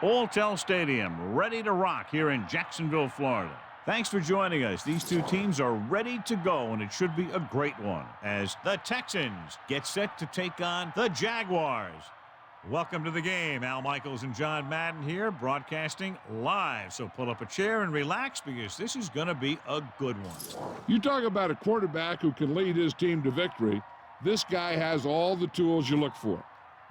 Alltel Stadium, ready to rock here in Jacksonville, Florida. Thanks for joining us. These two teams are ready to go, and it should be a great one as the Texans get set to take on the Jaguars. Welcome to the game. Al Michaels and John Madden here, broadcasting live. So pull up a chair and relax because this is going to be a good one. You talk about a quarterback who can lead his team to victory. This guy has all the tools you look for.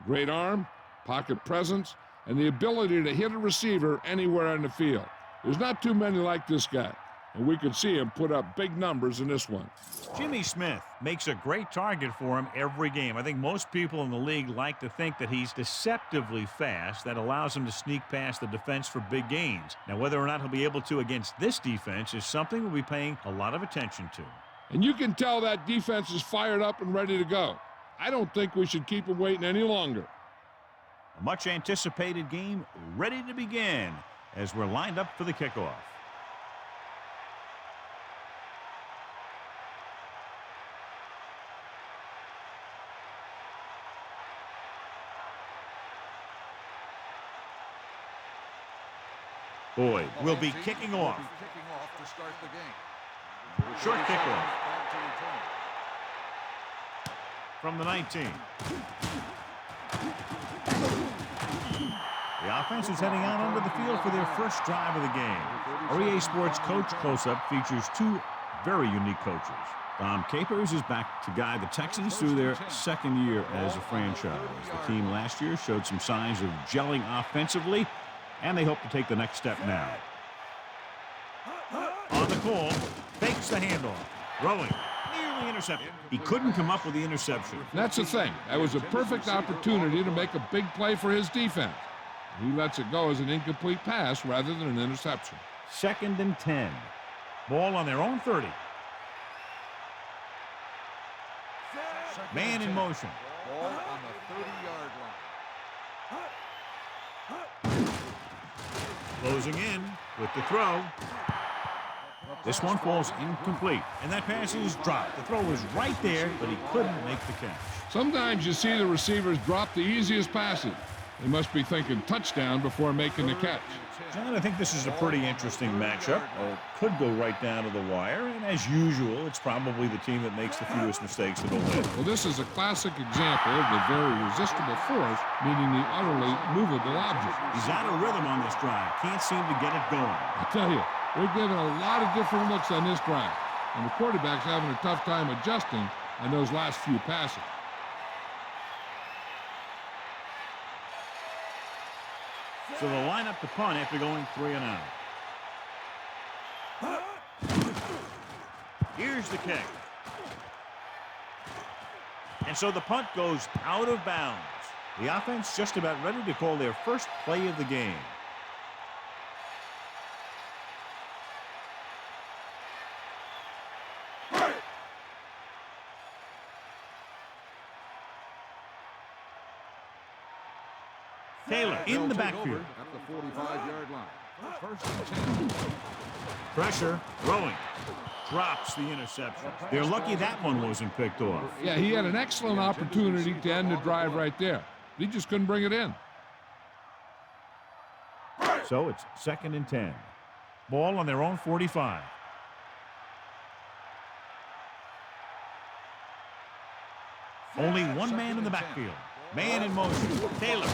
Great arm, pocket presence, and the ability to hit a receiver anywhere on the field. There's not too many like this guy, and we could see him put up big numbers in this one. Jimmy Smith makes a great target for him every game. I think most people in the league like to think that he's deceptively fast. That allows him to sneak past the defense for big gains. Now, whether or not he'll be able to against this defense is something we'll be paying a lot of attention to. And you can tell that defense is fired up and ready to go. I don't think we should keep him waiting any longer. A much-anticipated game ready to begin as we're lined up for the kickoff. Boyd will be kicking off. To start the game. Short kickoff from the 19. The offense is heading out onto the field for their first drive of the game. Our EA Sports Coach Close-Up features two very unique coaches. Dom Capers is back to guide the Texans through their second year as a franchise. The team last year showed some signs of gelling offensively, and they hope to take the next step now. On the call, fakes the handoff. Throwing, nearly intercepted. He couldn't come up with the interception. That's the thing. That was a perfect opportunity to make a big play for his defense. He lets it go as an incomplete pass rather than an interception. 2nd and 10. Ball on their own 30. Man in motion. Ball on the 30-yard line. Closing in with the throw. This one falls incomplete, and that pass is dropped. The throw was right there, but he couldn't make the catch. Sometimes you see the receivers drop the easiest passes. They must be thinking touchdown before making the catch. John, I think this is a pretty interesting matchup. It could go right down to the wire, and as usual, it's probably the team that makes the fewest mistakes that'll win. Well, this is a classic example of the very resistible force meeting the utterly movable object. He's out of rhythm on this drive. Can't seem to get it going. I tell you, they're giving a lot of different looks on this drive, and the quarterback's having a tough time adjusting on those last few passes. So they'll line up the punt after going 3 and out. Here's the kick. And so the punt goes out of bounds. The offense just about ready to call their first play of the game. Taylor in the backfield. At the 45-yard line. 1st and 10. Pressure, throwing. Drops the interception. They're lucky that one wasn't picked off. Yeah, he had an excellent opportunity to end the drive right there. He just couldn't bring it in. So it's 2nd and 10. Ball on their own 45. Only one man in the backfield. Man in motion. Taylor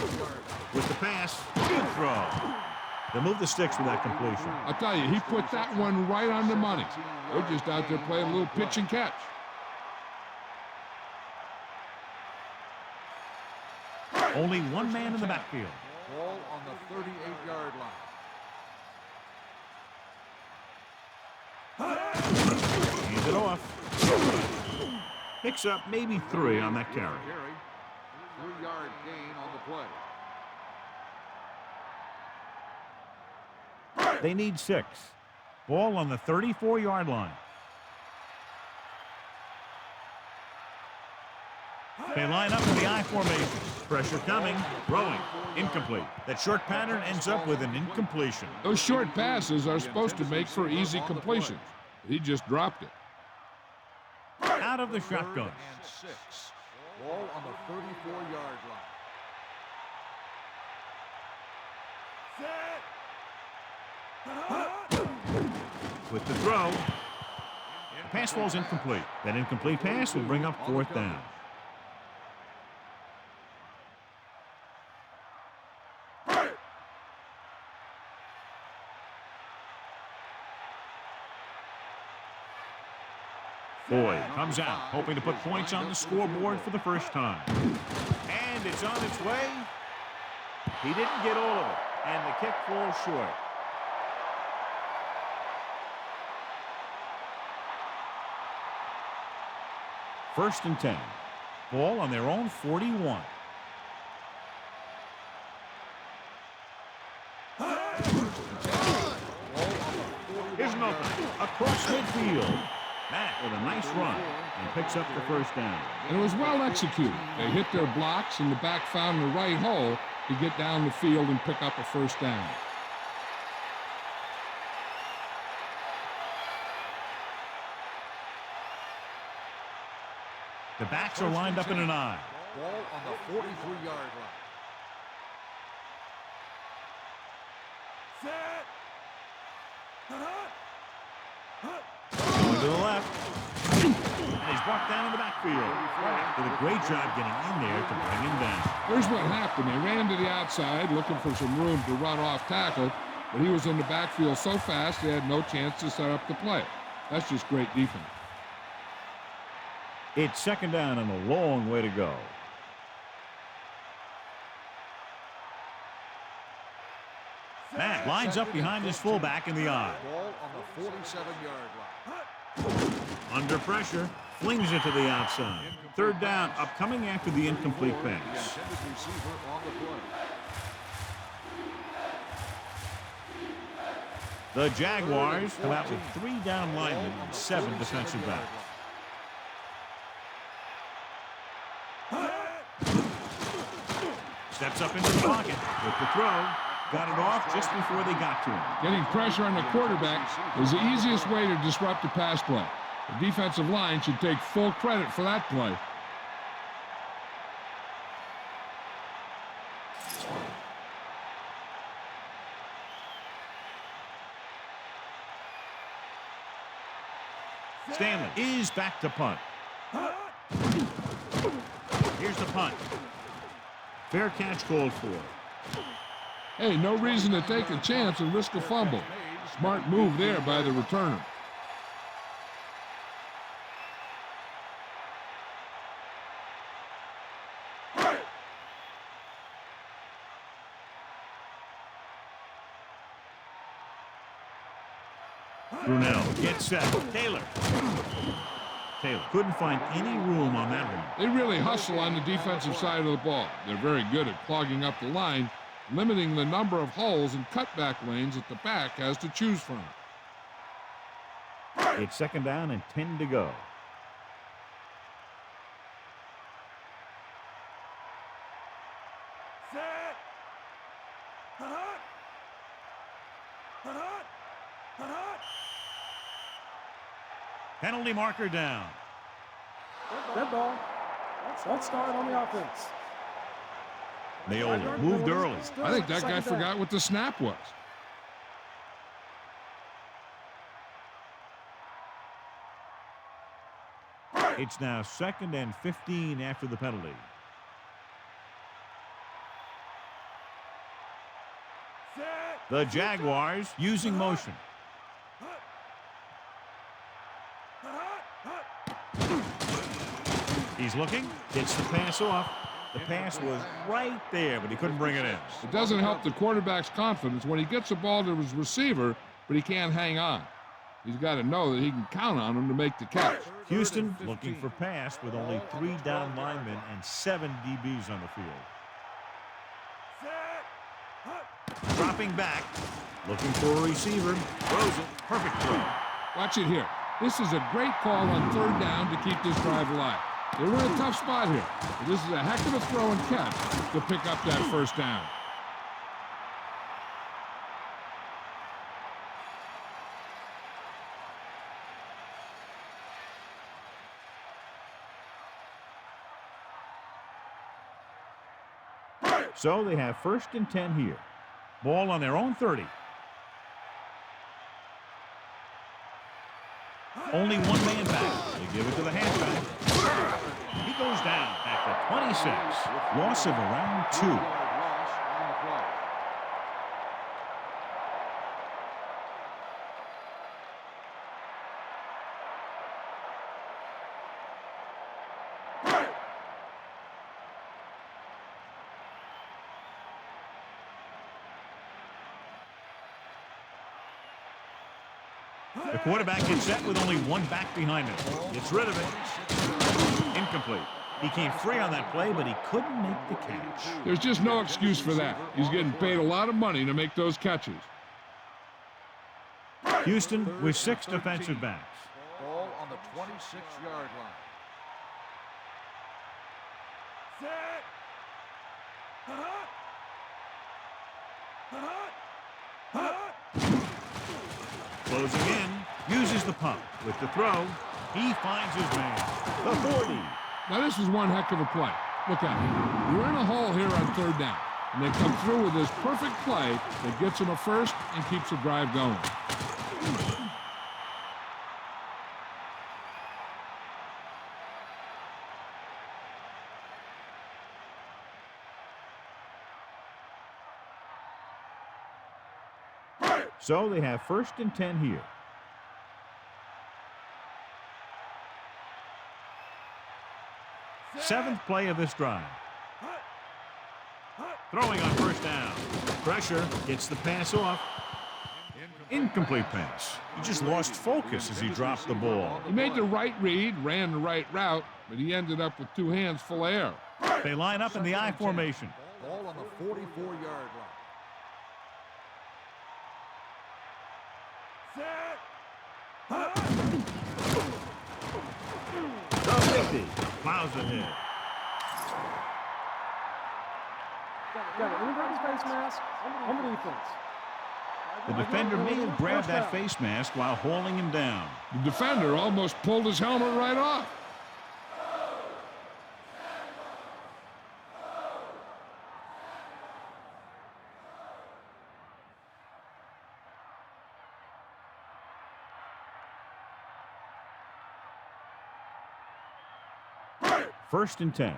with the pass. Good throw. They'll move the sticks with that completion. I'll tell you, he put that one right on the money. They're just out there playing a little pitch and catch. Only one man in the backfield. Ball on the 38-yard line. Hands it off. Picks up maybe 3 on that carry. 3-yard gain on the play. They need 6. Ball on the 34-yard line. They line up in the I formation. Pressure coming. Throwing. Incomplete. That short pattern ends up with an incompletion. Those short passes are supposed to make for easy completions. He just dropped it. Out of the shotgun. 3rd and 6. Ball on the 34-yard line. With the throw. The pass falls incomplete. That incomplete pass will bring up fourth down. Boyd comes out, hoping to put points on the scoreboard for the first time. And it's on its way. He didn't get all of it, and the kick falls short. First and 10. Ball on their own 41. Here's an opening across midfield. Matt with a nice run and picks up the first down. And it was well executed. They hit their blocks, and the back found the right hole to get down the field and pick up a first down. The backs are lined up in an I. Ball on the 43-yard line. Going to the left. And he's brought down in the backfield. Did a great job getting in there to bring him down. Here's what happened. They ran to the outside looking for some room to run off tackle, but he was in the backfield so fast they had no chance to set up the play. That's just great defense. It's second down and a long way to go. Matt lines up behind his fullback in the I. Ball on the 47-yard line. Under pressure, flings it to the outside. Third down, upcoming after the incomplete The pass. intended receiver on the play. The Jaguars come out with 3 down linemen and 7 defensive backs. Steps up into the pocket with the throw. Got it off just before they got to him. Getting pressure on the quarterback is the easiest way to disrupt a pass play. The defensive line should take full credit for that play. Stanley is back to punt. Here's the punt. Fair catch called for. Hey, no reason to take a chance and risk a fumble. Smart move there by the returner. Brunell gets set. Taylor couldn't find any room on that one. They really hustle on the defensive side of the ball. They're very good at clogging up the line, limiting the number of holes and cutback lanes that the back has to choose from. It's second down and 10 to go. Penalty marker down. Dead ball. Let's start on the offense. Naola moved early. I think that guy forgot what the snap was. It's now second and 15 after the penalty. The Jaguars using motion. He's looking, gets the pass off. The pass was right there, but he couldn't bring it in. It doesn't help the quarterback's confidence when he gets the ball to his receiver, but he can't hang on. He's got to know that he can count on him to make the catch. Houston looking for pass with only 3 down linemen and 7 DBs on the field. Dropping back, looking for a receiver. Throws it. Perfect throw. Watch it here. This is a great call on third down to keep this drive alive. They were in a tough spot here, but this is a heck of a throw and catch to pick up that first down. So they have first and 10 here. Ball on their own 30. Only one man back. They give it to the halfback. He goes down at the 26. Loss of around 2. Loss on the play. The quarterback gets set with only one back behind him. Gets rid of it. Incomplete. He came free on that play, but he couldn't make the catch. There's just no excuse for that. He's getting paid a lot of money to make those catches. Houston with 6 defensive backs. Ball on the 26-yard line. Closing in. Uses the pump. With the throw, he finds his man. The 40. Now, this is one heck of a play. Look at it. You're in a hole here on 3rd down, and they come through with this perfect play that gets them a first and keeps the drive going. So they have 1st and 10 here. Seventh play of this drive. Throwing on 1st down. Pressure gets the pass off. Incomplete pass. He just lost focus as he dropped the ball. He made the right read, ran the right route, but he ended up with 2 hands full of air. They line up in the I formation. Ball on the 44-yard line. The 50. Plows ahead. Got an inverted face mask on the defense. The defender may have grabbed that face mask while hauling him down. The defender almost pulled his helmet right off. First and 10.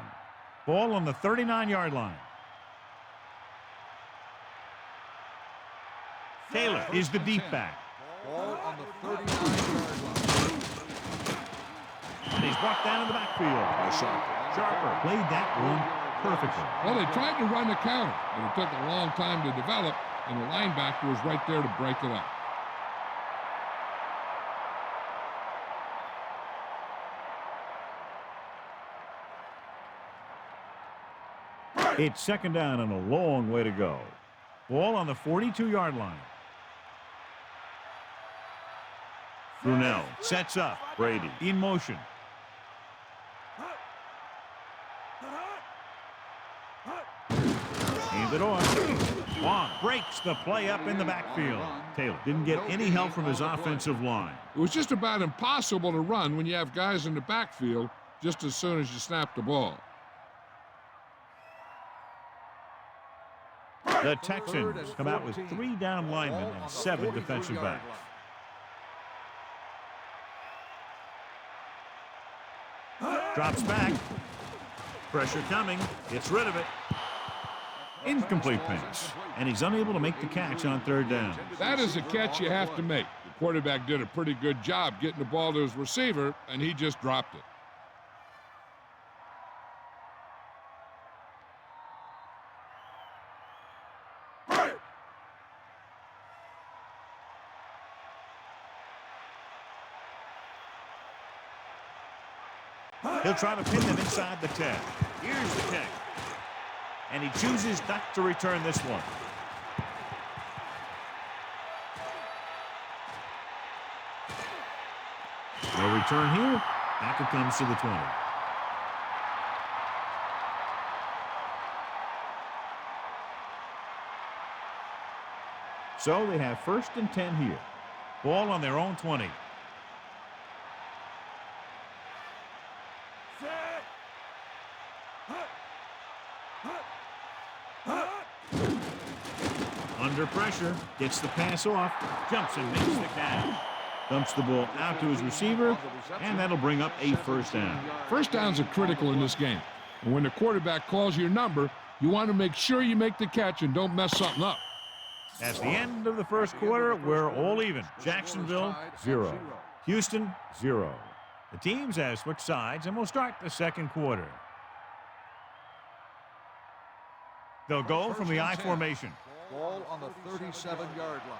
Ball on the 39-yard line. Taylor is the deep back. Ball on the 39-yard line. And he's brought down in the backfield by Sharper. Sharper played that one perfectly. Well, they tried to run the counter, but it took a long time to develop, and the linebacker was right there to break it up. It's 2nd down and a long way to go. Ball on the 42-yard line. Brunell sets up. Brady in motion. Hand it off. Long breaks the play up in the backfield. Taylor didn't get any help from his offensive line. It was just about impossible to run when you have guys in the backfield just as soon as you snap the ball. The Texans come out with 3 down linemen and 7 defensive backs. Drops back. Pressure coming. Gets rid of it. Incomplete pass. And he's unable to make the catch on 3rd down. That is a catch you have to make. The quarterback did a pretty good job getting the ball to his receiver, and he just dropped it. He'll try to pin them inside the 10. Here's the kick. And he chooses not to return this one. No return here. Back it comes to the 20. So they have 1st and 10 here. Ball on their own 20. Under pressure, gets the pass off, jumps and makes the catch. Dumps the ball out to his receiver, and that'll bring up a first down. First downs are critical in this game. And when the quarterback calls your number, you want to make sure you make the catch and don't mess something up. At the end of the first quarter, we're all even. Jacksonville, 0. Houston, 0. The teams have switched sides, and we'll start the second quarter. They'll go from the I formation. Ball on the 37-yard line.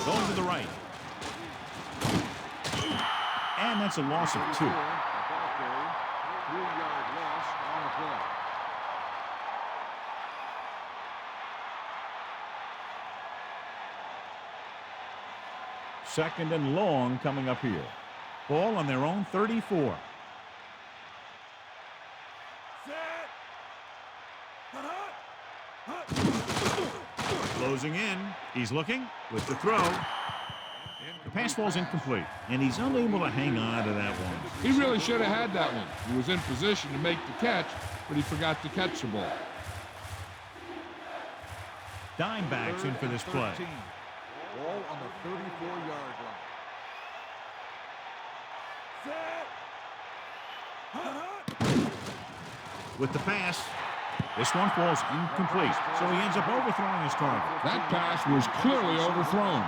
Going to the right. And that's a loss of 2. 3-yard loss on the play. Second and long coming up here. Ball on their own 34. Closing in. He's looking with the throw. The pass falls incomplete, and he's unable to hang on to that one. He really should have had that one. He was in position to make the catch, but he forgot to catch the ball. Dime backs in for this play. Ball on the 34-yard line. With the pass, this one falls incomplete, so he ends up overthrowing his target. That pass was clearly overthrown.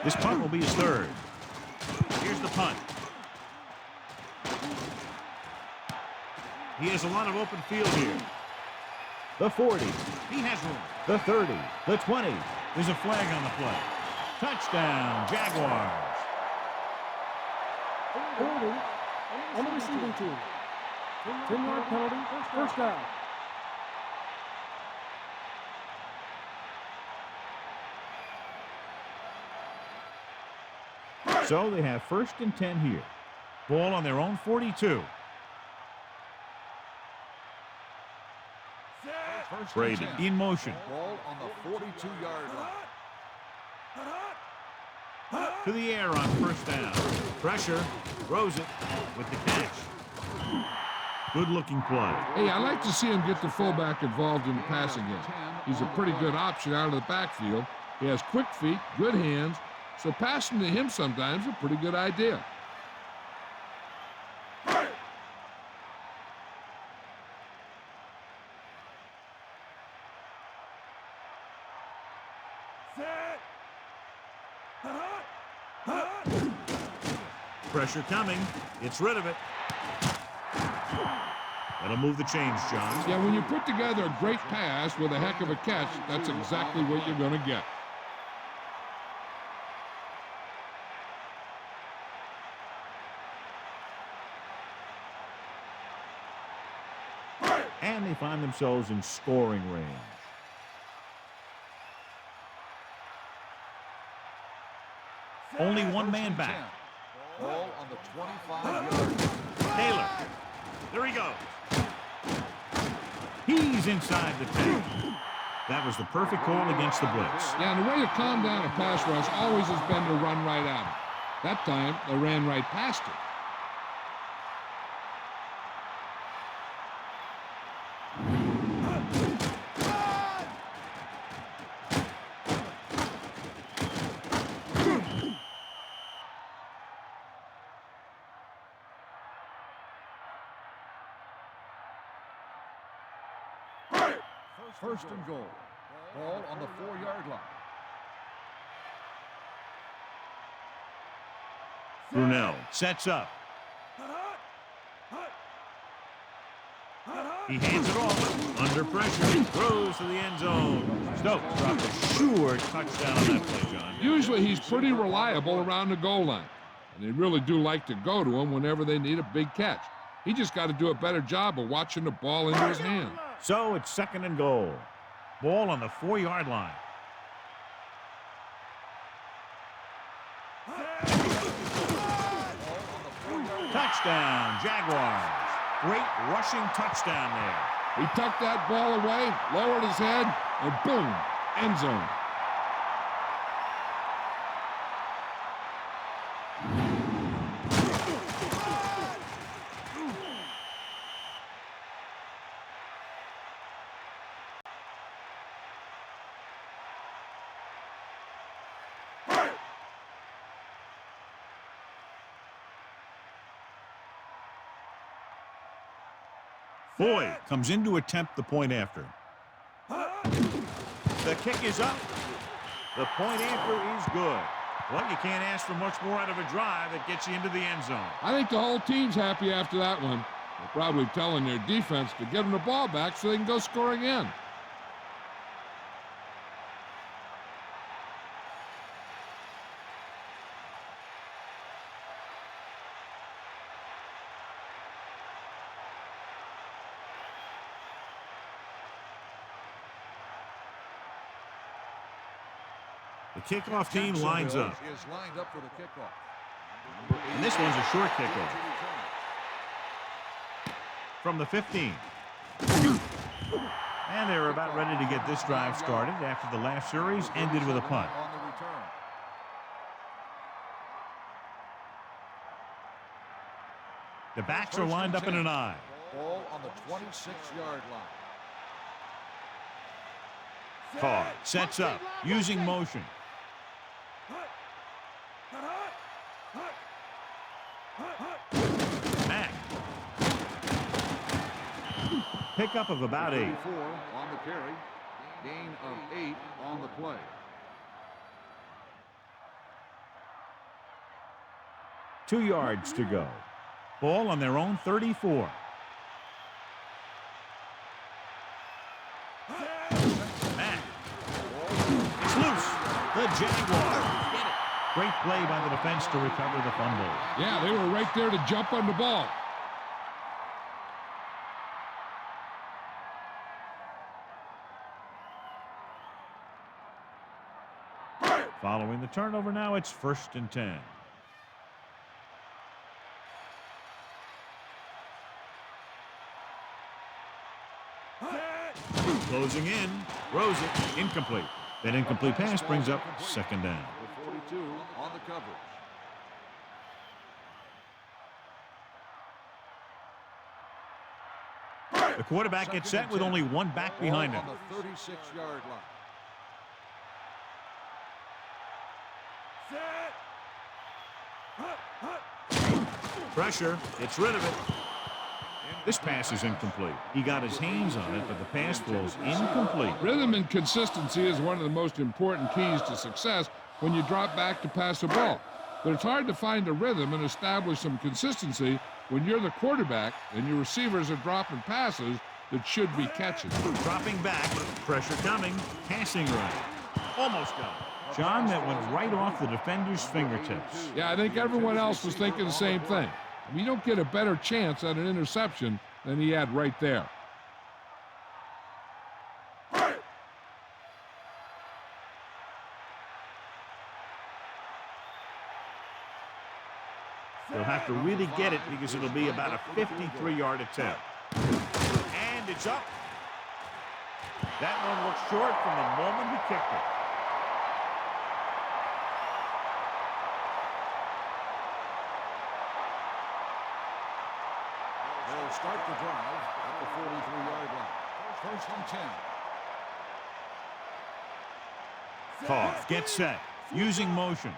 This punt will be his third. Here's the punt. He has a lot of open field here. The 40. He has room. The 30. The 20. There's a flag on the play. Touchdown, Jaguars. 40 on the receiving team. 10-yard penalty, first down. So they have first and 10 here. Ball on their own 42. Brady in motion. Ball on the 42-yard line. To the air on first down. Pressure. Throws it with the catch. Good-looking play. Hey, I like to see him get the fullback involved in the passing game. He's a pretty good option out of the backfield. He has quick feet, good hands, so passing to him sometimes is a pretty good idea. Pressure coming. Gets rid of it. That'll move the chains, John. Yeah, when you put together a great pass with a heck of a catch, that's exactly what you're going to get. And they find themselves in scoring range. Only one man back. Ball on the 25-yard line. Taylor. There he goes. He's inside the 10. That was the perfect call against the blitz. Yeah, and the way to calm down a pass rush always has been to run right at him. That time, they ran right past it. First and goal. Ball on the 4-yard line. Brunell sets up. He hands it off. Under pressure. Throws to the end zone. Stokes dropped a sure touchdown on that play, John. Usually he's pretty reliable around the goal line. And they really do like to go to him whenever they need a big catch. He just got to do a better job of watching the ball into his hand. So it's second and goal. Ball on the 4-yard line. Touchdown, Jaguars. Great rushing touchdown there. He tucked that ball away, lowered his head, and boom, end zone. Boyd comes in to attempt the point after. The kick is up. The point after is good. Well, you can't ask for much more out of a drive that gets you into the end zone. I think the whole team's happy after that one. They're probably telling their defense to get them the ball back so they can go score again. The kickoff team lines up. Is lined up for the kickoff. And this one's a short kickoff. From the 15. And they're about ready to get this drive started after the last series ended with a punt. On the return. The backs are lined up in an I. Ball on the 26-yard line. Carr sets up, using motion. Mack. Pickup of about 8. 4 on the carry. Gain of 8 on the play. Two yards to go. Ball on their own 34. Mack. It's loose. The Jaguars. Great play by the defense to recover the fumble. Yeah, they were right there to jump on the ball. Following the turnover now, it's 1st and 10. Closing in. Throws it. Incomplete. That incomplete pass brings up 2nd down. The 42 on the coverage. The quarterback gets set with only one back behind him. On the 36-yard line. Pressure. Gets rid of it. This pass is incomplete. He got his hands on it, but the pass flows incomplete. Rhythm and consistency is one of the most important keys to success when you drop back to pass a ball. But it's hard to find a rhythm and establish some consistency when you're the quarterback and your receivers are dropping passes that should be catches. Dropping back. Pressure coming. Passing right. Almost got it. John, that went right off the defender's fingertips. Yeah, I think everyone else was thinking the same thing. You don't get a better chance at an interception than he had right there. They'll have to really get it because it'll be about a 53-yard attempt. And it's up. That one looks short from the moment he kicked it. They'll start the drive at the 43-yard line. 1st and 10. Carr gets set, using motion.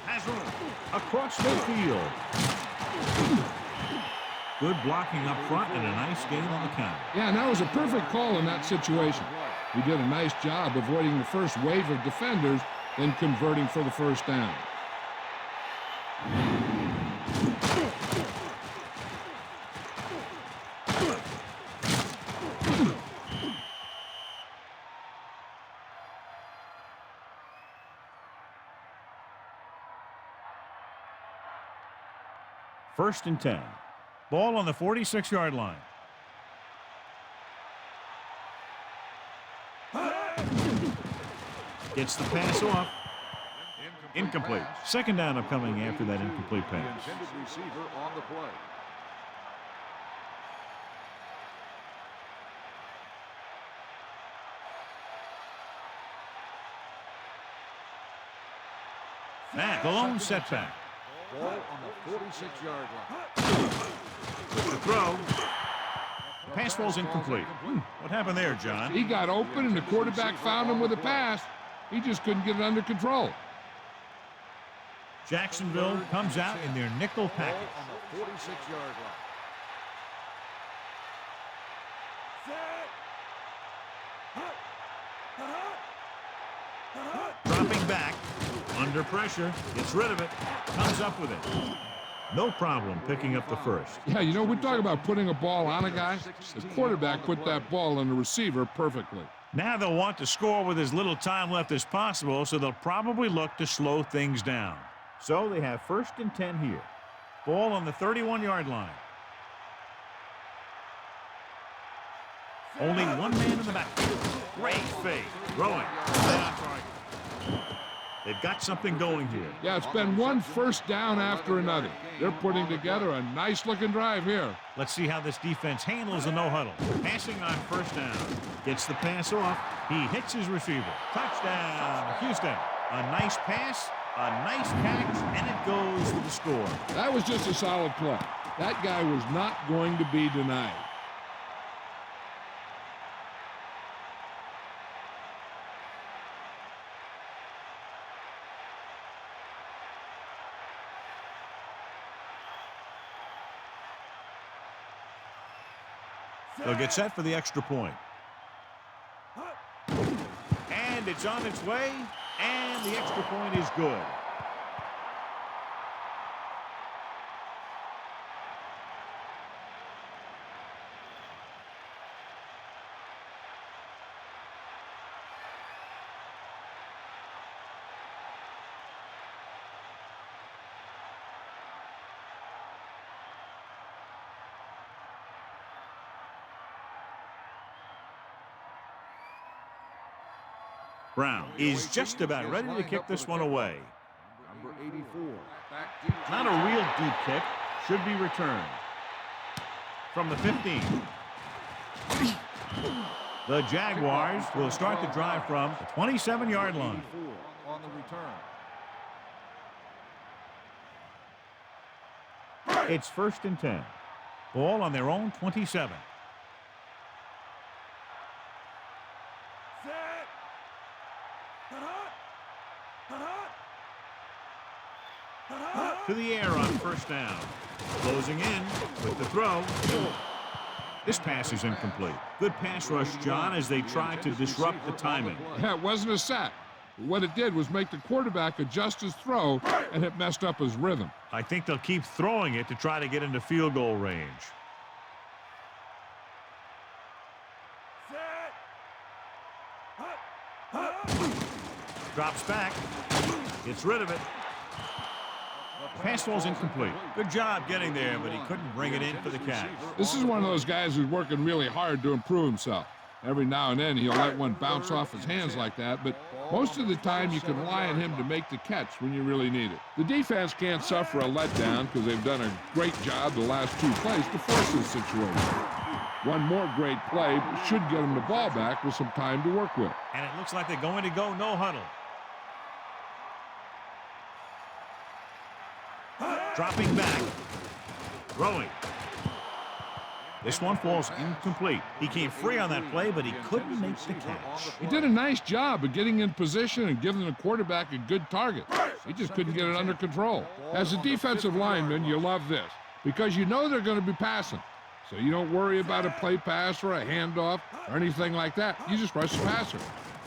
Has room across the field. Good blocking up front and a nice gain on the count. Yeah, and that was a perfect call in that situation. He did a nice job avoiding the first wave of defenders, then converting for the 1st down. First and 10. Ball on the 46-yard line. Gets the pass off. Incomplete. Second down upcoming after that incomplete The pass. intended receiver on the play. That the lone setback. Ball on the 46-yard line. With the throw. Pass falls incomplete. What happened there, John? He got open, and the quarterback found him with a pass. He just couldn't get it under control. Jacksonville comes out in their nickel Ball package. on the 46-yard Dropping back. Under pressure. Gets rid of it. Comes up with it. No problem picking up the first. Yeah, you know, we talk about putting a ball on a guy. The quarterback put that ball on the receiver perfectly. Now they'll want to score with as little time left as possible, so they'll probably look to slow things down. So they have 1st and 10 here. Ball on the 31-yard line. Only one man in the backfield. Great fake. Throwing. They've got something going here. Yeah, it's been one first down after another. They're putting together a nice-looking drive here. Let's see how this defense handles a no-huddle. Passing on 1st down. Gets the pass off. He hits his receiver. Touchdown, Houston. A nice pass, a nice catch, and it goes for the score. That was just a solid play. That guy was not going to be denied. They'll get set for the extra point. And it's on its way, and the extra point is good. Brown is just about ready to kick this one away. Number 84. Back deep. Not a real deep kick. Should be returned. From the 15. The Jaguars will start the drive from the 27-yard line. 84 on the return. It's 1st and 10. Ball on their own 27. To the air on 1st down. Closing in with the throw. This pass is incomplete. Good pass rush, John, as they try to disrupt the timing. Yeah, it wasn't a sack. What it did was make the quarterback adjust his throw, and it messed up his rhythm. I think they'll keep throwing it to try to get into field goal range. Drops back. Gets rid of it. Pass falls incomplete. Good job getting there, but he couldn't bring it in for the catch. This is one of those guys who's working really hard to improve himself. Every now and then he'll let one bounce off his hands like that, but most of the time you can rely on him to make the catch when you really need it. The defense can't suffer a letdown because they've done a great job the last 2 plays to force this situation. One more great play should get them the ball back with some time to work with. And it looks like they're going to go no huddle. Dropping back. Throwing. This one falls incomplete. He came free on that play, but he couldn't make the catch. He did a nice job of getting in position and giving the quarterback a good target. He just couldn't get it under control. As a defensive lineman, you love this because you know they're going to be passing. So you don't worry about a play pass or a handoff or anything like that. You just rush the passer.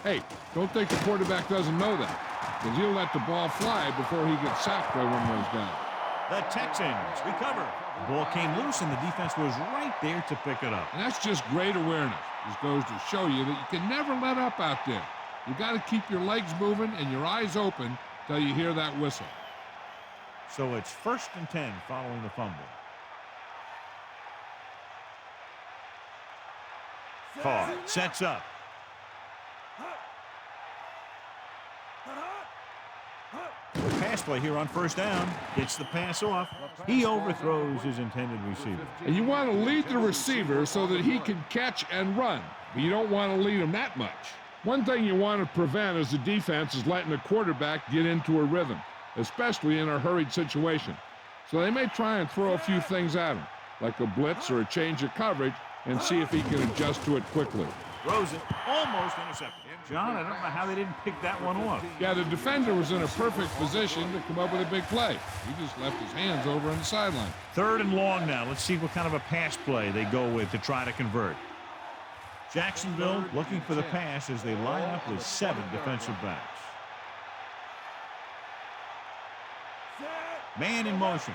Hey, don't think the quarterback doesn't know that because he'll let the ball fly before he gets sacked by one of those guys. The Texans recover. The ball came loose, and the defense was right there to pick it up. And that's just great awareness. This goes to show you that you can never let up out there. You got to keep your legs moving and your eyes open till you hear that whistle. So it's 1st and 10 following the fumble. Carr sets up. Pass play here on first down. Gets the pass off. He overthrows his intended receiver. And you want to lead the receiver so that he can catch and run, but you don't want to lead him that much. One thing you want to prevent as a defense is letting the quarterback get into a rhythm, especially in a hurried situation. So they may try and throw a few things at him, like a blitz or a change of coverage, and see if he can adjust to it quickly. Throws it, almost intercepted. John, I don't know how they didn't pick that one off. Yeah, the defender was in a perfect position to come up with a big play. He just left his hands over on the sideline. 3rd and long now. Let's see what kind of a pass play they go with to try to convert. Jacksonville looking for the pass as they line up with 7 defensive backs. Man in motion.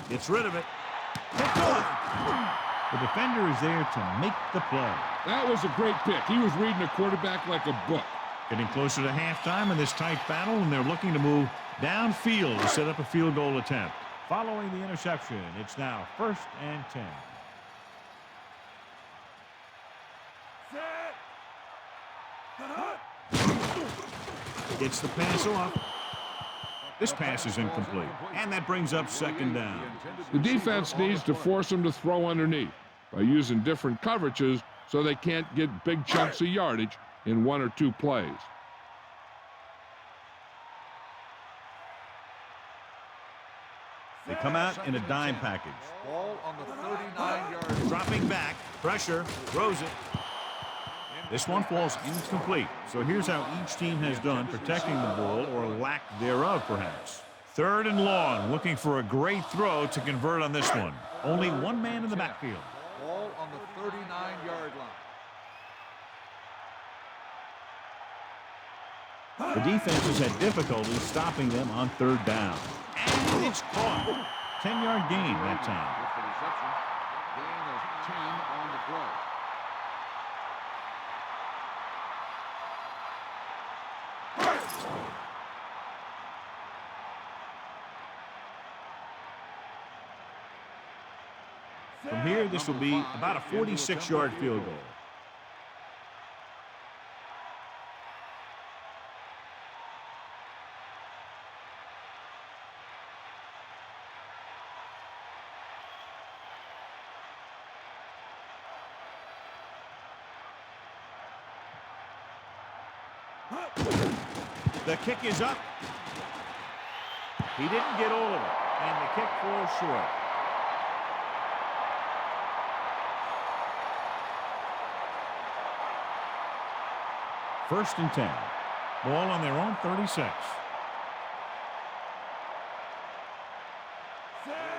Gets rid of it. Picked off. The defender is there to make the play. That was a great pick. He was reading the quarterback like a book. Getting closer to halftime in this tight battle, and they're looking to move downfield to set up a field goal attempt. Following the interception, it's now 1st and 10. Gets the pass off. This pass is incomplete, and that brings up 2nd down. The defense needs to force them to throw underneath by using different coverages so they can't get big chunks of yardage in 1 or 2 plays. They come out in a dime package. Ball on the 39-yard. Dropping back, pressure, throws it. This one falls incomplete. So here's how each team has done protecting the ball, or lack thereof, perhaps. 3rd and long, looking for a great throw to convert on this one. Only one man in the backfield. Ball on the 39-yard line. The defense has had difficulty stopping them on 3rd down. And it's caught. 10-yard gain that time. With the reception, gain of 10 on the play. From here, this will be about a 46-yard field goal. The kick is up. He didn't get all of it, and the kick falls short. First and 10. Ball on their own 36.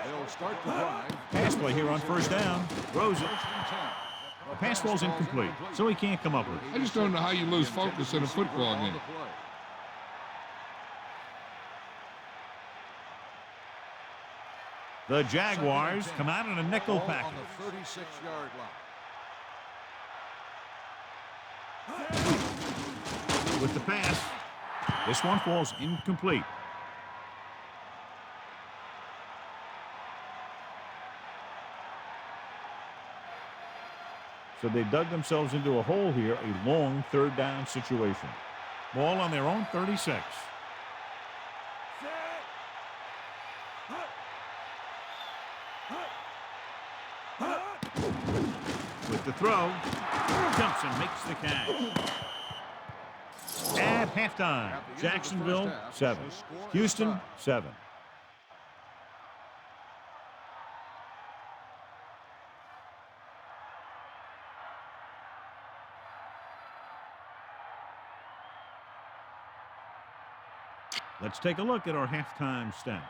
They'll start the drive. Pass play here on first down. Throws it. The pass ball's incomplete, so he can't come up with it. I just don't know how you lose focus in a football game. The Jaguars come out in a nickel package. On the 36-yard line. With the pass, this one falls incomplete. So they dug themselves into a hole here, a long 3rd down situation. Ball on their own 36. With the throw, jumps and makes the catch. At halftime, Jacksonville 7, Houston 7. Let's take a look at our halftime stats.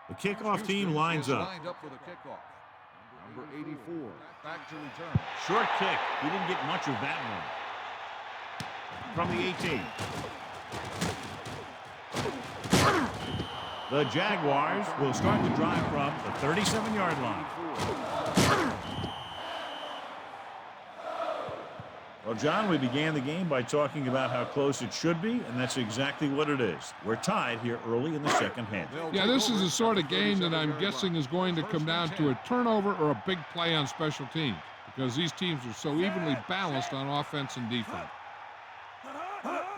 The kickoff team lines up. Lined up for the kickoff. Number 84, back to return. Short kick. He didn't get much of that one. From the 18. The Jaguars will start the drive from the 37-yard line. Well, John, we began the game by talking about how close it should be, and that's exactly what it is. We're tied here early in the second half. Yeah, this is the sort of game that I'm guessing is going to come down to a turnover or a big play on special teams, because these teams are so evenly balanced on offense and defense.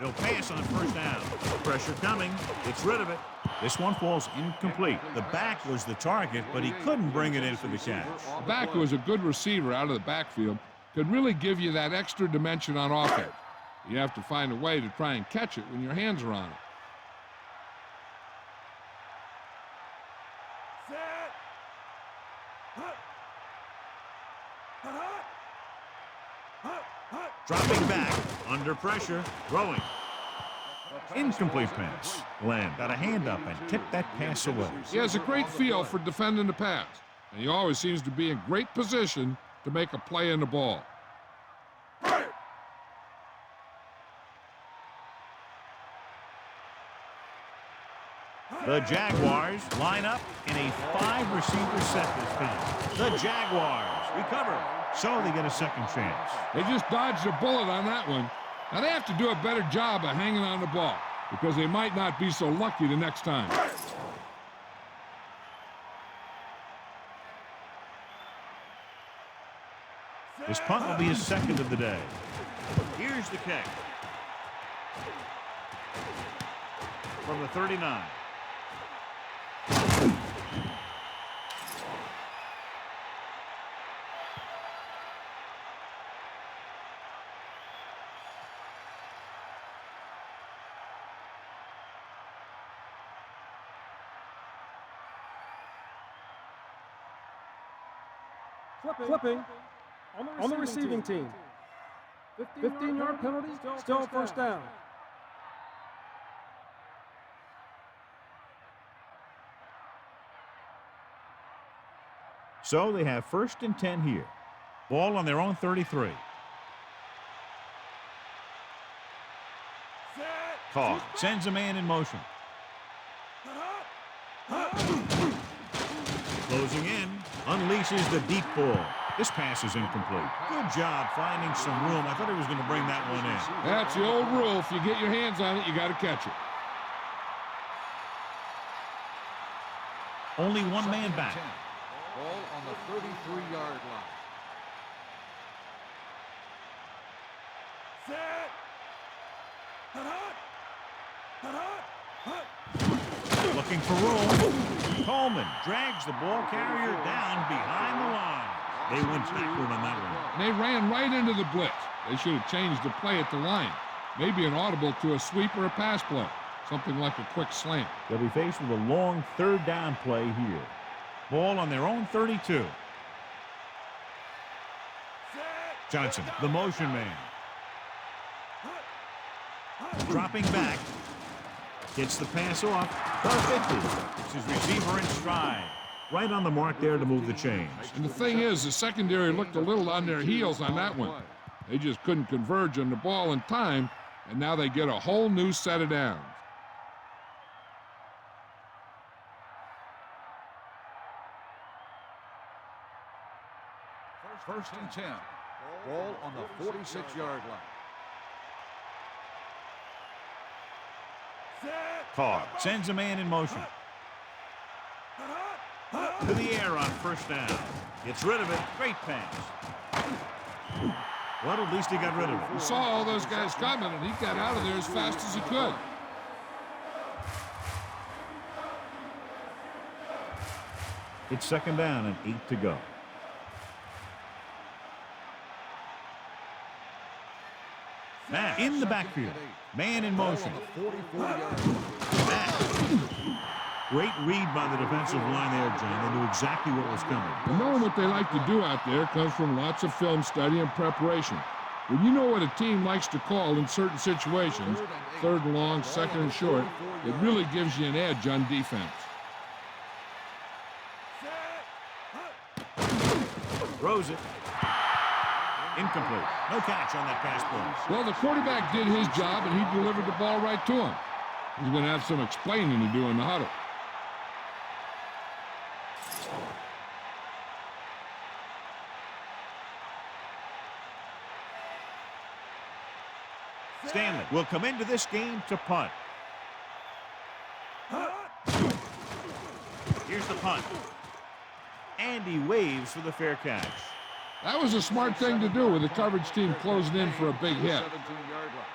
They'll pass on first down. Pressure coming. Gets rid of it. This one falls incomplete. The back was the target, but he couldn't bring it in for the catch. The back, who is a good receiver out of the backfield, could really give you that extra dimension on offense. You have to find a way to try and catch it when your hands are on it. Dropping back, under pressure, throwing. Incomplete pass. Lamb got a hand up and tipped that pass away. He has a great feel for defending the pass, and he always seems to be in great position to make a play in the ball. The Jaguars line up in a 5-receiver set this time. The Jaguars recover, so they get a second chance. They just dodged a bullet on that one. Now they have to do a better job of hanging on the ball, because they might not be so lucky the next time. This punt will be his second of the day. Here's the kick. From the 39. Flipping on the receiving team. 15-yard penalty, still first down. So they have 1st and 10 here. Ball on their own 33. Carr sends a man in motion. Closing in, unleashes the deep ball. This pass is incomplete. Good job finding some room. I thought he was going to bring that one in. That's the old rule. If you get your hands on it, you got to catch it. Only one man back. Ball on the 33-yard line. Looking for room. Coleman drags the ball carrier down behind the line. They went backward on that one. They ran right into the blitz. They should have changed the play at the line. Maybe an audible to a sweep or a pass play. Something like a quick slant. They'll be faced with a long 3rd down play here. Ball on their own 32. Johnson, the motion man. Dropping back. Gets the pass off. The 50. It's his receiver in stride. Right on the mark there to move the chains. And the thing is, the secondary looked a little on their heels on that one. They just couldn't converge on the ball in time, and now they get a whole new set of downs. First and 10. Ball on the 46-yard line. Carr sends a man in motion. To the air on first down. Gets rid of it. Great pass. Well, at least he got rid of it. He saw all those guys coming, and he got out of there as fast as he could. It's 2nd down and 8 to go. Matt in the backfield. Man in motion. Matt. Great read by the defensive line there, John. They knew exactly what was coming. And knowing what they like to do out there comes from lots of film study and preparation. When you know what a team likes to call in certain situations, 3rd and long, 2nd and short, it really gives you an edge on defense. Throws it. Incomplete. No catch on that pass play. Well, the quarterback did his job, and he delivered the ball right to him. He's going to have some explaining to do in the huddle. Stanley will come into this game to punt. Here's the punt. And he waves for the fair catch. That was a smart thing to do with the coverage team closing in for a big hit. 17-yard line.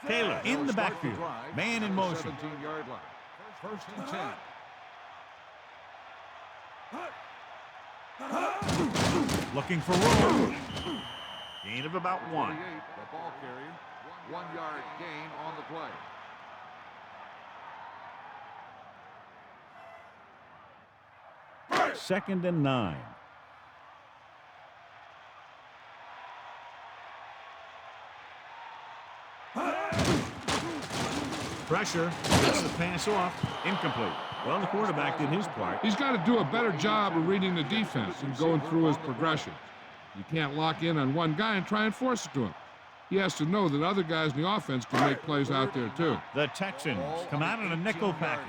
Taylor in the Start backfield. drive Man in at the motion. 17-yard line. First and 10. Looking for room. Gain of about 1. 48, the ball carrier. 1 yard gain on the play. Second and 9. Pressure. Gets the pass off. Incomplete. Well, the quarterback did his part. He's got to do a better job of reading the defense and going through his progressions. You can't lock in on one guy and try and force it to him. He has to know that other guys in the offense can make plays out there, too. The Texans come out in a nickel package.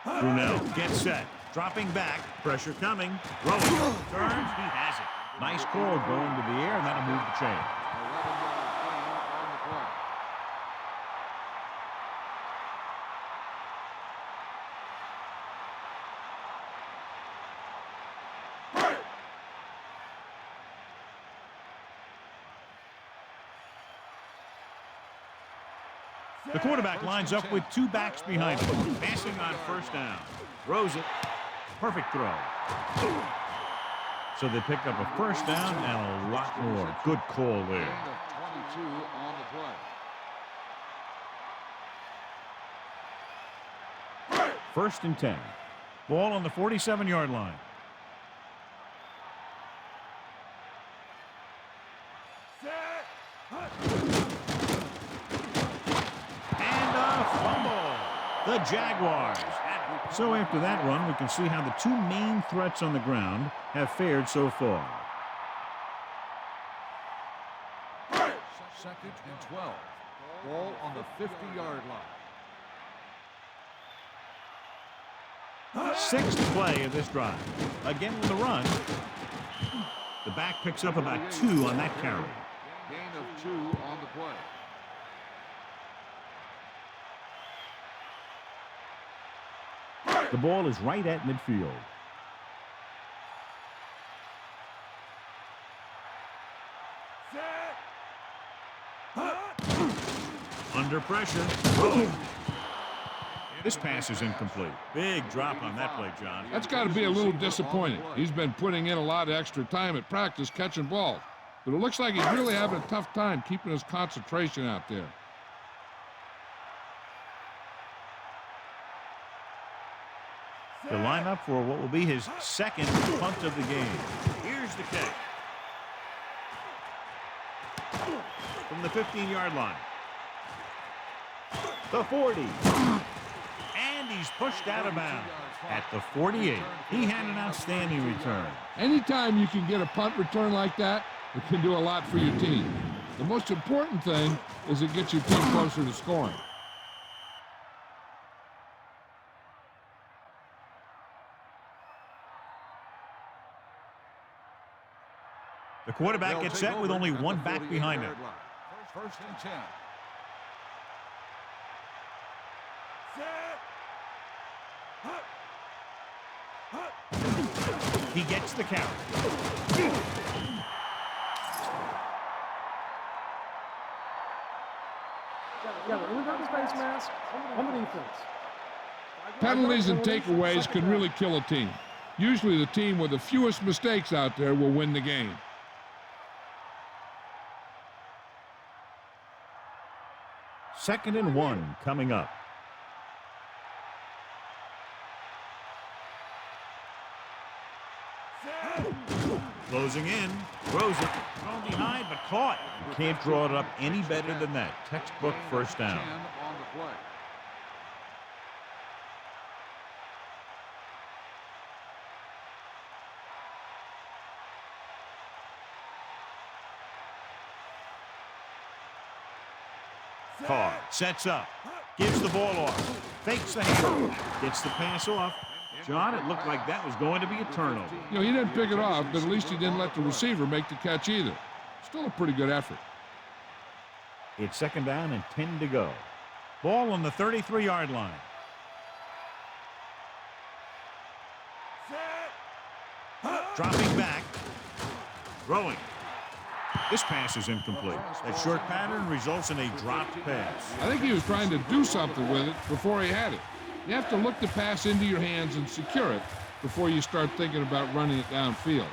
Brunel gets set. Dropping back. Pressure coming. Throwing. Turns. He has it. Nice call going to the air, and that'll move the chain. 11-yard gain on the play. The quarterback lines up with 2 backs behind him. Passing on first down. Throws it. Perfect throw. So they pick up a first down and a lot more. Good call there. Gain of 22 on the play. First and 10. Ball on the 47-yard line. And a fumble. The Jaguars. So after that run, we can see how the 2 main threats on the ground have fared so far. Second and 12. Ball on the 50-yard line. 6th play of this drive. Again with a run. The back picks up about 2 on that carry. Gain of 2 on the play. The ball is right at midfield. Under pressure. This pass is incomplete. Big drop on that play, John. That's got to be a little disappointing. He's been putting in a lot of extra time at practice catching balls. But it looks like he's really having a tough time keeping his concentration out there. To line up for what will be his second punt of the game. Here's the kick. From the 15-yard line. The 40. And he's pushed out of bounds at the 48. He had an outstanding return. Anytime you can get a punt return like that, it can do a lot for your team. The most important thing is it gets your team closer to scoring. The quarterback gets set with only 1 back behind him. First and 10. He gets the count. Remember his face mask on the defense. Penalties and takeaways can really kill a team. Usually the team with the fewest mistakes out there will win the game. Second and 1 coming up. Closing in, throws it, thrown behind, but caught. Can't draw it up any better than that. Textbook first down. 10 on the play. Carr sets up, gives the ball off, fakes the hand, gets the pass off. John, it looked like that was going to be a turnover. You know, he didn't pick it off, but at least he didn't let the receiver make the catch either. Still a pretty good effort. It's 2nd down and 10 to go. Ball on the 33-yard line. Dropping back. Throwing. This pass is incomplete. That short pattern results in a dropped pass. I think he was trying to do something with it before he had it. You have to look the pass into your hands and secure it before you start thinking about running it downfield.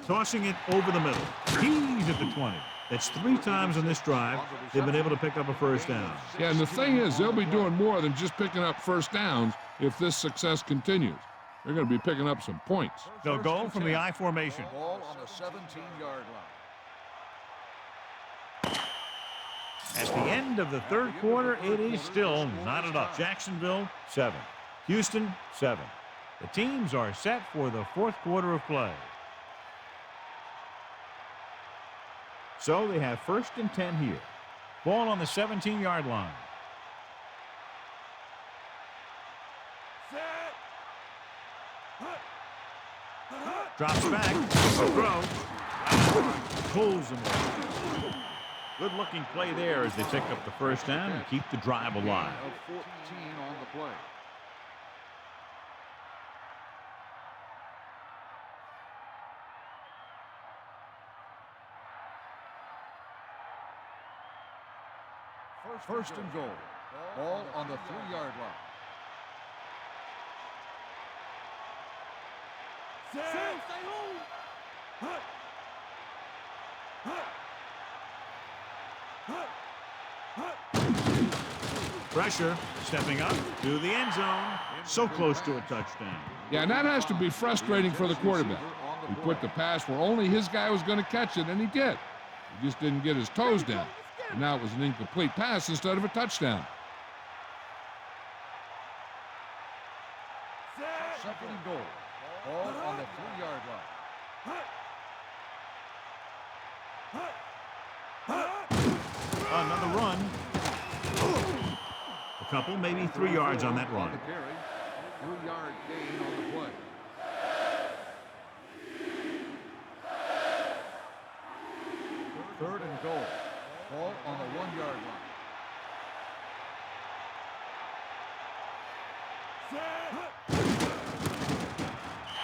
Tossing it over the middle. He's at the 20. That's 3 times on this drive they've been able to pick up a first down. Yeah, and the thing is, they'll be doing more than just picking up first downs if this success continues. They're going to be picking up some points. They'll go from the I formation. Ball on the 17-yard line. At the end of the 3rd quarter, it is still knotted up. Jacksonville, 7. Houston, 7. The teams are set for the 4th quarter of play. So they have 1st and 10 here. Ball on the 17-yard line. Drops back. Throw. Pulls him. Good looking play there as they pick up the first down and keep the drive alive. Of 14 on the play. First and goal. Ball on the 3-yard line. Pressure, stepping up to the end zone. So close to a touchdown. Yeah, and that has to be frustrating for the quarterback. He put the pass where only his guy was going to catch it, and he did. He just didn't get his toes down. And now it was an incomplete pass instead of a touchdown. 2nd and goal. Ball on the 3-yard line. Another run. A couple, maybe 3 yards on that run. 3-yard gain on the play. Third and goal. Ball on the 1-yard line.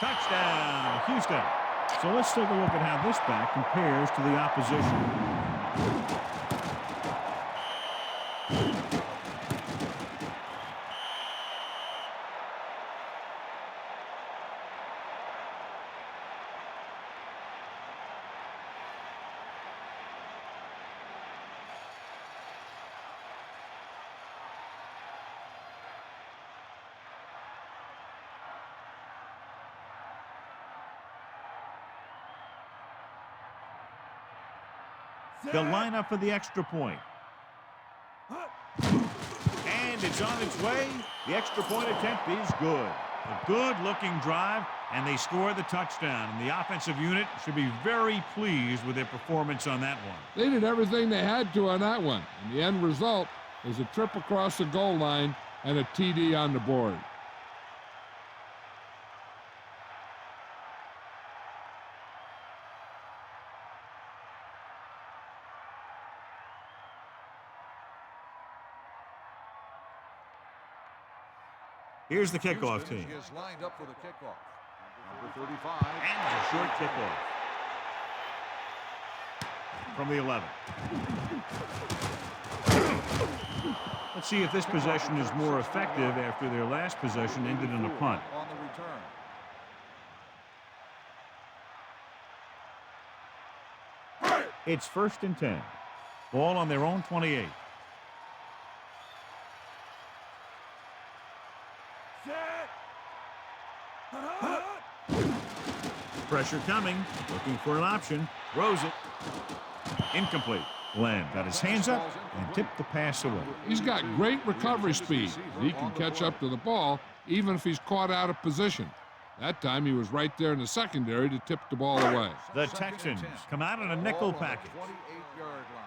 Touchdown, Houston. So let's take a look at how this back compares to the opposition. They'll line up for the extra point. And it's on its way. The extra point attempt is good. A good-looking drive, and they score the touchdown. And the offensive unit should be very pleased with their performance on that one. They did everything they had to on that one. And the end result is a trip across the goal line and a TD on the board. Here's the kickoff team. Is lined up for the kickoff. Number 35. And a short kickoff. From the 11. Let's see if this possession is more effective after their last possession ended in a punt. On the return. It's 1st and 10. Ball on their own 28. Pressure coming, looking for an option, throws it. Incomplete. Glenn got his hands up and tipped the pass away. He's got great recovery speed. He can catch up to the ball even if he's caught out of position. That time he was right there in the secondary to tip the ball away. The Texans come out in a nickel package. 28-yard line.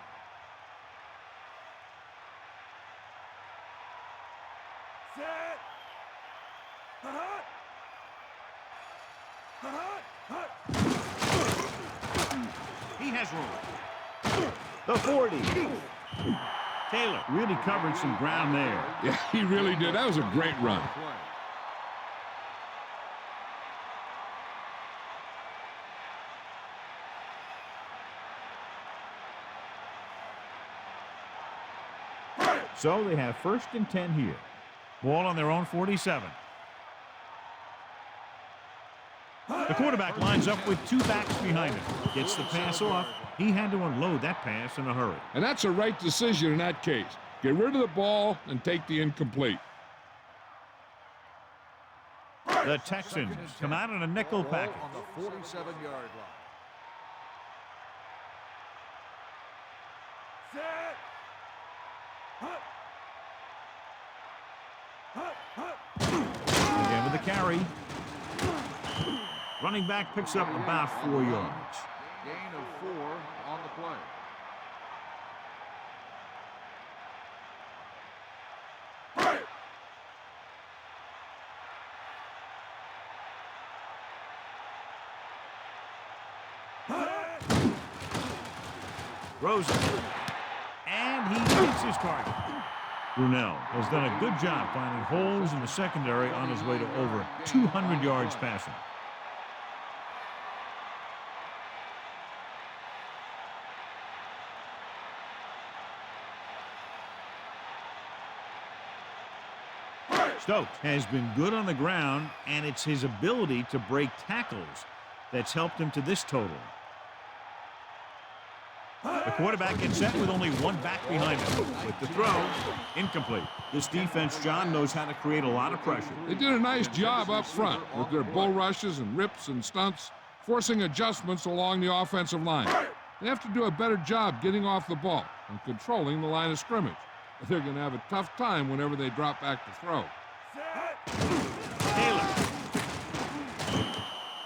He has room. The 40. Taylor really covered some ground there. Yeah, he really did. That was a great run. So they have 1st and 10 here. Ball on their own 47. The quarterback lines up with 2 backs behind him. Gets the pass off. He had to unload that pass in a hurry. And that's a right decision in that case. Get rid of the ball and take the incomplete. The Texans come out in a nickel package. On the 47-yard line. Again with the carry. Running back picks up about 4 yards. Gain of 4 on the play. Rosen. And he hits his target. Brunell has done a good job finding holes in the secondary on his way to over 200 yards passing. Stokes has been good on the ground, and it's his ability to break tackles that's helped him to this total. The quarterback gets set with only 1 back behind him. With the throw, incomplete. This defense, John, knows how to create a lot of pressure. They did a nice job up front with their bull rushes and rips and stunts, forcing adjustments along the offensive line. They have to do a better job getting off the ball and controlling the line of scrimmage. They're going to have a tough time whenever they drop back to throw.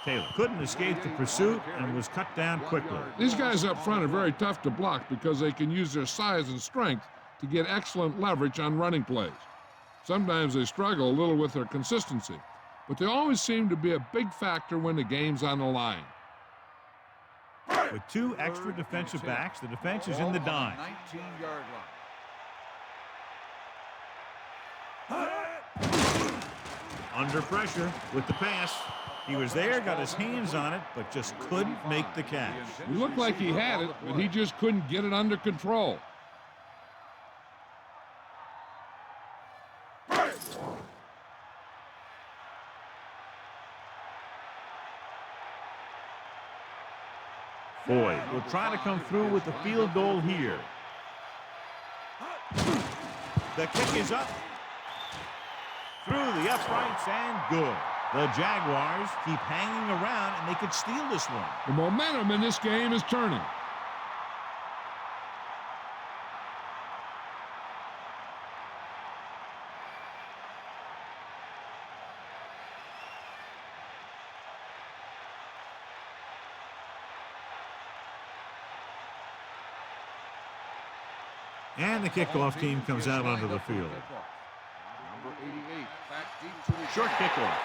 Taylor couldn't escape the pursuit and was cut down quickly. These guys up front are very tough to block because they can use their size and strength to get excellent leverage on running plays. Sometimes they struggle a little with their consistency, but they always seem to be a big factor when the game's on the line. With 2 extra defensive backs, the defense is in the dime. 19-yard line. Under pressure with the pass. He was there, got his hands on it, but just couldn't make the catch. It looked like he had it, but he just couldn't get it under control. Boyd will try to come through with the field goal here. The kick is up. Through the uprights and good. The Jaguars keep hanging around, and they could steal this one. The momentum in this game is turning. And the kickoff team comes out onto the field. Number 88, back deep to the Short kickoff.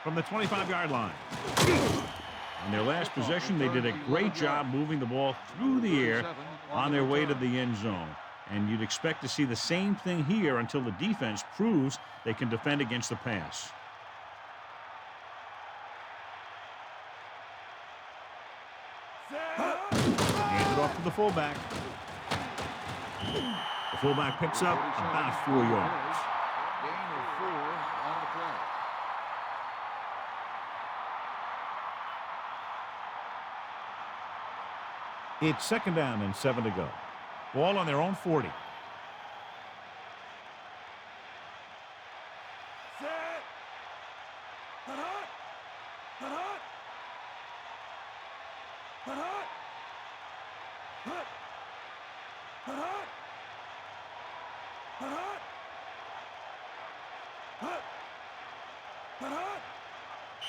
From the 25-yard line. On their last possession, they did a great job moving the ball through the air on their way to the end zone. And you'd expect to see the same thing here until the defense proves they can defend against the pass. Hands it off to the fullback. The fullback picks up about 4 yards. gain of 4 on the play. It's 2nd down and 7 to go. Ball on their own 40.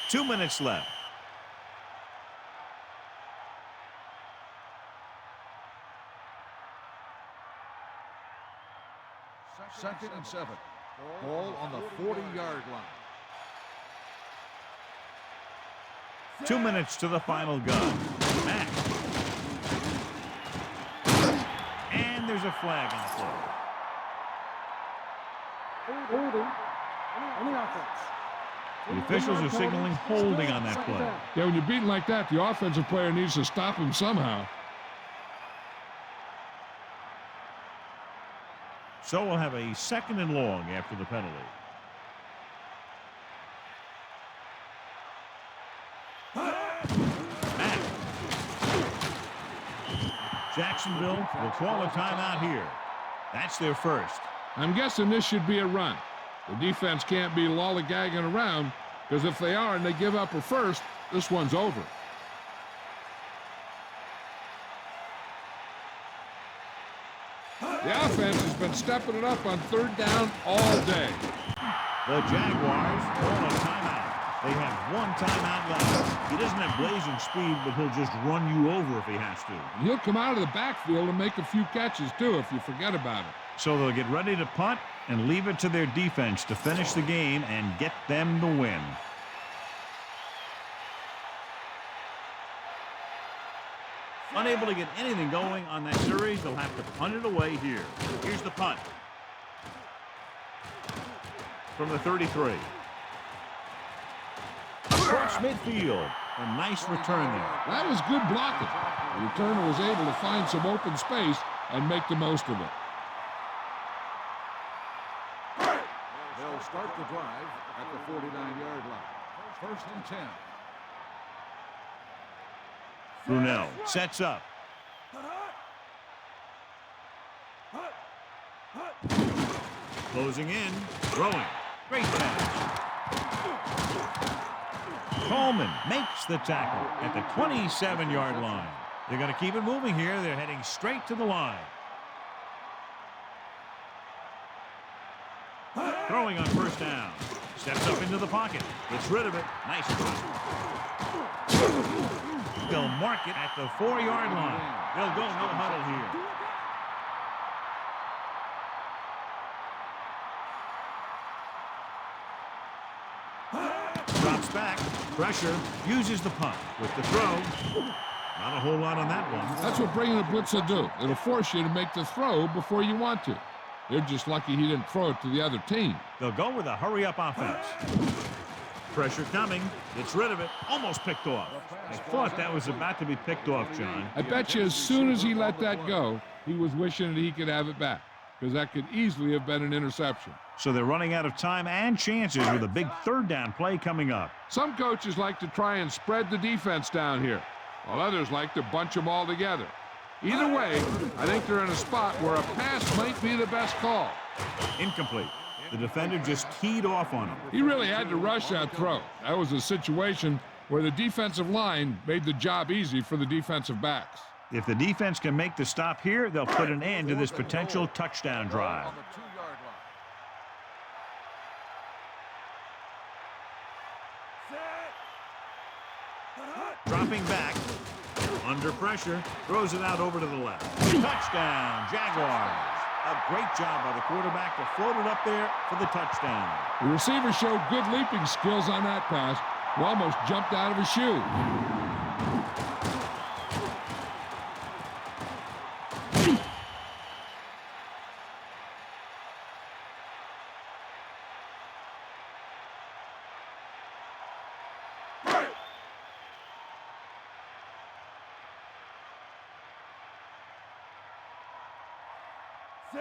Two minutes left. Second and 7. Ball on the 40-yard line. 2 minutes to the final gun. Mack. And there's a flag on the play. Holding on the offense. The officials are signaling holding on that play. Yeah, when you're beaten like that, the offensive player needs to stop him somehow. So we'll have a second and long after the penalty. Mack. Jacksonville will call a timeout here. That's their first. I'm guessing this should be a run. The defense can't be lollygagging around, because if they are and they give up a first, this one's over. The offense has been stepping it up on third down all day. The Jaguars call a timeout. They have one timeout left. He doesn't have blazing speed, but he'll just run you over if he has to. And he'll come out of the backfield and make a few catches, too, if you forget about it. So they'll get ready to punt and leave it to their defense to finish the game and get them the win. Unable to get anything going on that series, they'll have to punt it away here. Here's the punt. From the 33. Across midfield. A nice return there. That was good blocking. The returner was able to find some open space and make the most of it. They'll start the drive at the 49-yard line. First and 10. Brunell sets up. Closing in. Throwing. Great pass. Coleman makes the tackle at the 27-yard line. They're going to keep it moving here. They're heading straight to the line. Throwing on first down. Steps up into the pocket. Gets rid of it. Nice run. They'll mark it at the 4-yard line. They'll go no huddle here. Drops back. Pressure. Uses the punt. With the throw. Not a whole lot on that one. That's what bringing a blitz will do. It'll force you to make the throw before you want to. They're just lucky he didn't throw it to the other team. They'll go with a hurry-up offense. Pressure coming. Gets rid of it. Almost picked off. I thought that was about to be picked off, John. I bet you as soon as he let that go, he was wishing that he could have it back, because that could easily have been an interception. So they're running out of time and chances with a big third down play coming up. Some coaches like to try and spread the defense down here, while others like to bunch them all together. Either way, I think they're in a spot where a pass might be the best call. Incomplete. The defender just teed off on him. He really had to rush that throw. That was a situation where the defensive line made the job easy for the defensive backs. If the defense can make the stop here, they'll put an end to this potential touchdown drive. On the 2-yard line. Dropping back. Under pressure. Throws it out over to the left. Touchdown, Jaguars. A great job by the quarterback to float it up there for the touchdown. The receiver showed good leaping skills on that pass, who almost jumped out of his shoe.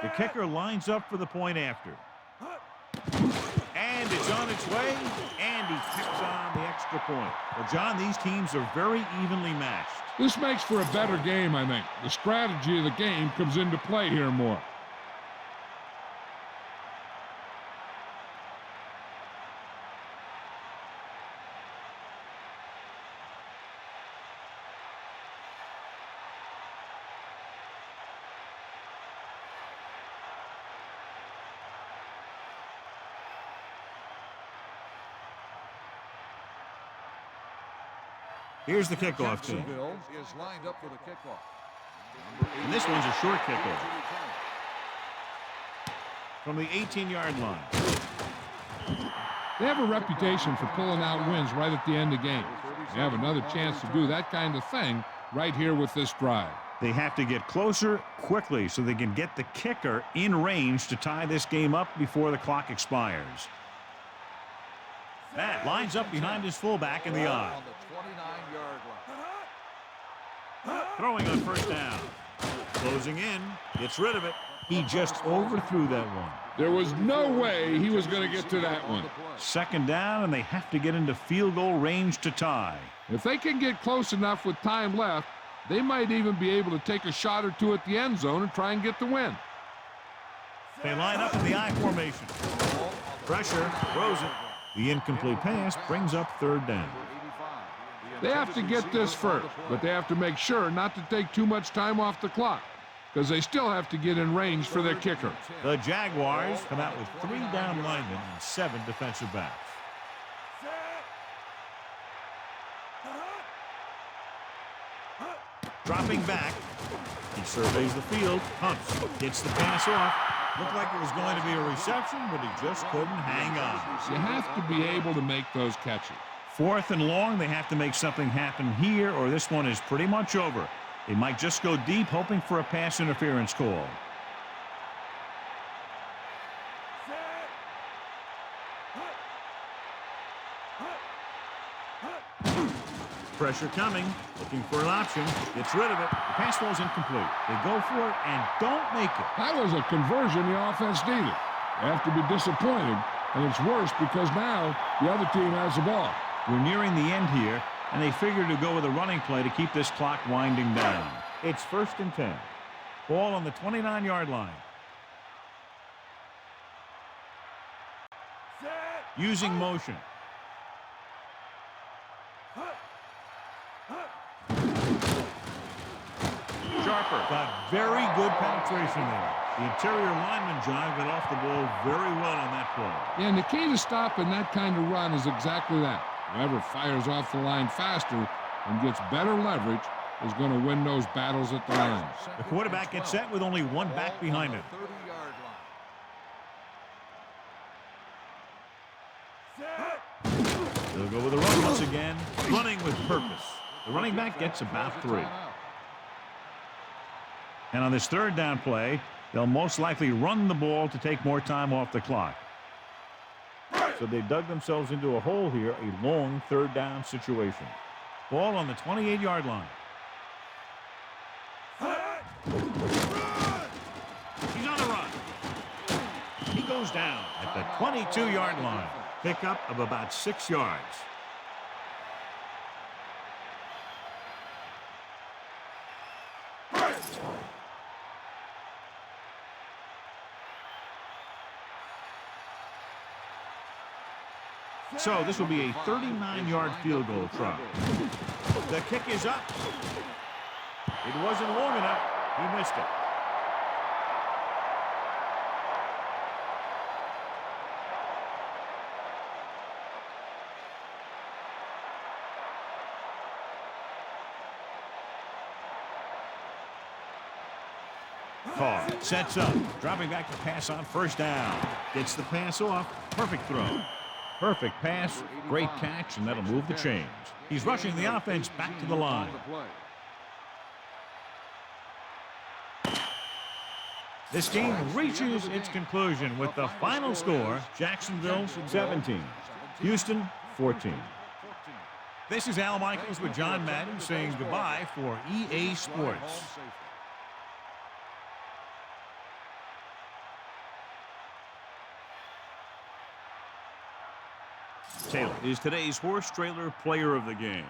The kicker lines up for the point after. And it's on its way, and he kicks on the extra point. Well, John, these teams are very evenly matched. This makes for a better game, I think. The strategy of the game comes into play here more. Here's the kickoff team. Jacksonville is lined up for the kickoff. And this one's a short kickoff from the 18-yard line. They have a reputation for pulling out wins right at the end of games. They have another chance to do that kind of thing right here with this drive. They have to get closer quickly so they can get the kicker in range to tie this game up before the clock expires. Matt lines up behind his fullback in the eye. On the 29-yard line. Throwing on first down. Closing in. Gets rid of it. He just overthrew that one. There was no way he was going to get to that one. Second down, and they have to get into field goal range to tie. If they can get close enough with time left, they might even be able to take a shot or two at the end zone and try and get the win. They line up in the I formation. Pressure, throws it. The incomplete pass brings up third down. They have to get this first, but they have to make sure not to take too much time off the clock, because they still have to get in range for their kicker. The Jaguars come out with 3 down linemen and 7 defensive backs. Dropping back, he surveys the field, humps, gets the pass off. Looked like it was going to be a reception, but he just couldn't hang on. You have to be able to make those catches. 4th and long, they have to make something happen here, or this one is pretty much over. They might just go deep, hoping for a pass interference call. Pressure coming, looking for an option, gets rid of it. The pass falls incomplete. They go for it and don't make it. That was a conversion the offense needed. They have to be disappointed, and it's worse because now the other team has the ball. We're nearing the end here, and they figure to go with a running play to keep this clock winding down. It's 1st and 10. Ball on the 29-yard line. Using motion. Sharper got very good penetration there. The interior lineman, John, got off the ball very well on that play. Yeah, and the key to stopping that kind of run is exactly that. Whoever fires off the line faster and gets better leverage is going to win those battles at the line. The quarterback gets set with only one back behind him. 30-yard line. They'll go with a run once again, running with purpose. The running back gets about 3. And on this 3rd down play, they'll most likely run the ball to take more time off the clock. So they dug themselves into a hole here, a long 3rd down situation. Ball on the 28-yard line. He's on the run. He goes down at the 22-yard line. Pickup of about 6 yards. So this will be a 39-yard field goal try. The kick is up. It wasn't long enough. He missed it. Carr sets up, dropping back to pass on first down. Gets the pass off. Perfect throw. Perfect pass, great catch, and that'll move the chains. He's rushing the offense back to the line. This game reaches its conclusion with the final score, Jacksonville 17, Houston 14. This is Al Michaels with John Madden saying goodbye for EA Sports. Taylor is today's horse trailer player of the game.